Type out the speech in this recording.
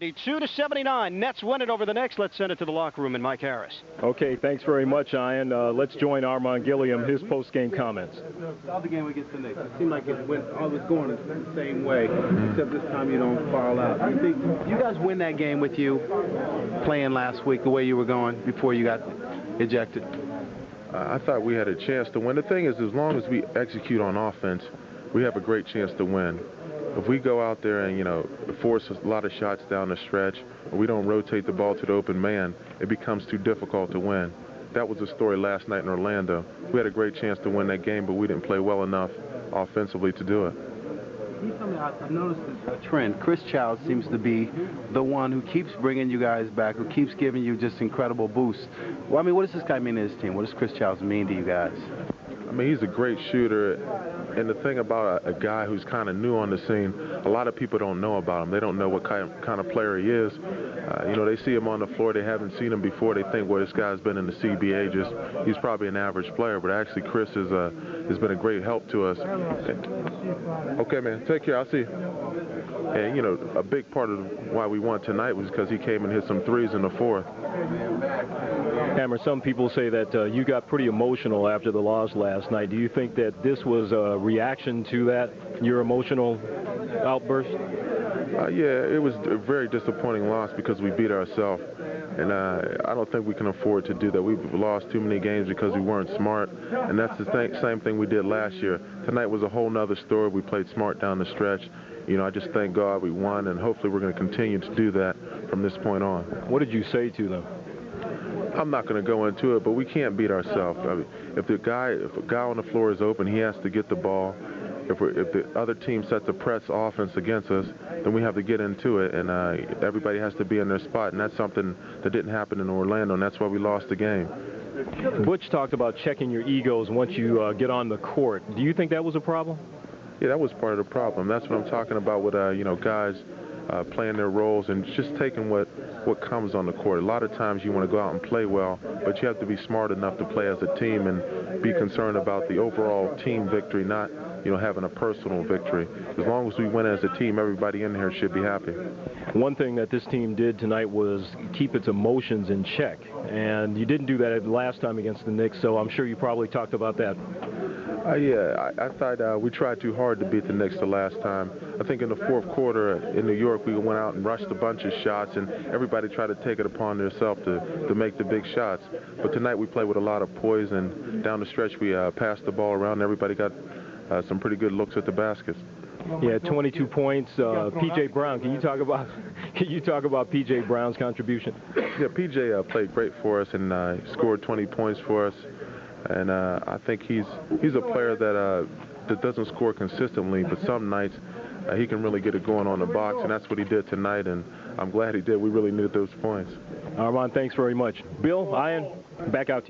72-79. Nets win it over the Knicks. Let's send it to the locker room and Mike Harris. Okay, thanks very much, Ian. Let's join Armen Gilliam, his post-game comments. The other game against the Knicks, it seemed like it went always going the same way, except this time you don't fall out. Do you think you guys win that game with you playing last week the way you were going before you got ejected? I thought we had a chance to win. The thing is, as long as we execute on offense, we have a great chance to win. If we go out there and, force a lot of shots down the stretch, or we don't rotate the ball to the open man, it becomes too difficult to win. That was the story last night in Orlando. We had a great chance to win that game, but we didn't play well enough offensively to do it. Can you tell me, I've noticed a trend. Chris Child seems to be the one who keeps bringing you guys back, who keeps giving you just incredible boosts. Well, I mean, what does this guy mean to his team? What does Chris Child mean to you guys? I mean, he's a great shooter, and the thing about a guy who's kind of new on the scene, a lot of people don't know about him. They don't know what kind of player he is. They see him on the floor. They haven't seen him before. They think, well, this guy's been in the CBA. He's probably an average player, but actually Chris has been a great help to us. Okay, man, take care. I'll see you. And, a big part of why we won tonight was because he came and hit some threes in the fourth. Hammer, some people say that you got pretty emotional after the loss last night. Do you think that this was a reaction to that, your emotional outburst? Yeah, it was a very disappointing loss because we beat ourselves. And I don't think we can afford to do that. We've lost too many games because we weren't smart. And that's the same thing we did last year. Tonight was a whole nother story. We played smart down the stretch. I just thank God we won, and hopefully we're going to continue to do that from this point on. What did you say to them? I'm not going to go into it, but we can't beat ourselves. I mean, if a guy on the floor is open, he has to get the ball. If the other team sets a press offense against us, then we have to get into it, and everybody has to be in their spot, and that's something that didn't happen in Orlando, and that's why we lost the game. Butch talked about checking your egos once you get on the court. Do you think that was a problem? Yeah, that was part of the problem. That's what I'm talking about with guys playing their roles and just taking what comes on the court. A lot of times you want to go out and play well, but you have to be smart enough to play as a team and be concerned about the overall team victory, not having a personal victory. As long as we win as a team, everybody in here should be happy. One thing that this team did tonight was keep its emotions in check, and you didn't do that last time against the Knicks, so I'm sure you probably talked about that. Yeah, I thought we tried too hard to beat the Knicks the last time. I think in the fourth quarter in New York, we went out and rushed a bunch of shots, and everybody tried to take it upon themselves to make the big shots. But tonight we played with a lot of poise, and down the stretch we passed the ball around, and everybody got some pretty good looks at the baskets. Yeah, 22 points. P.J. Brown, can you talk about P.J. Brown's contribution? Yeah, P.J. Played great for us and scored 20 points for us. And I think he's a player that doesn't score consistently, but some nights he can really get it going on the box, and that's what he did tonight, and I'm glad he did. We really needed those points. Armen, thanks very much. Bill, Ian, back out to you.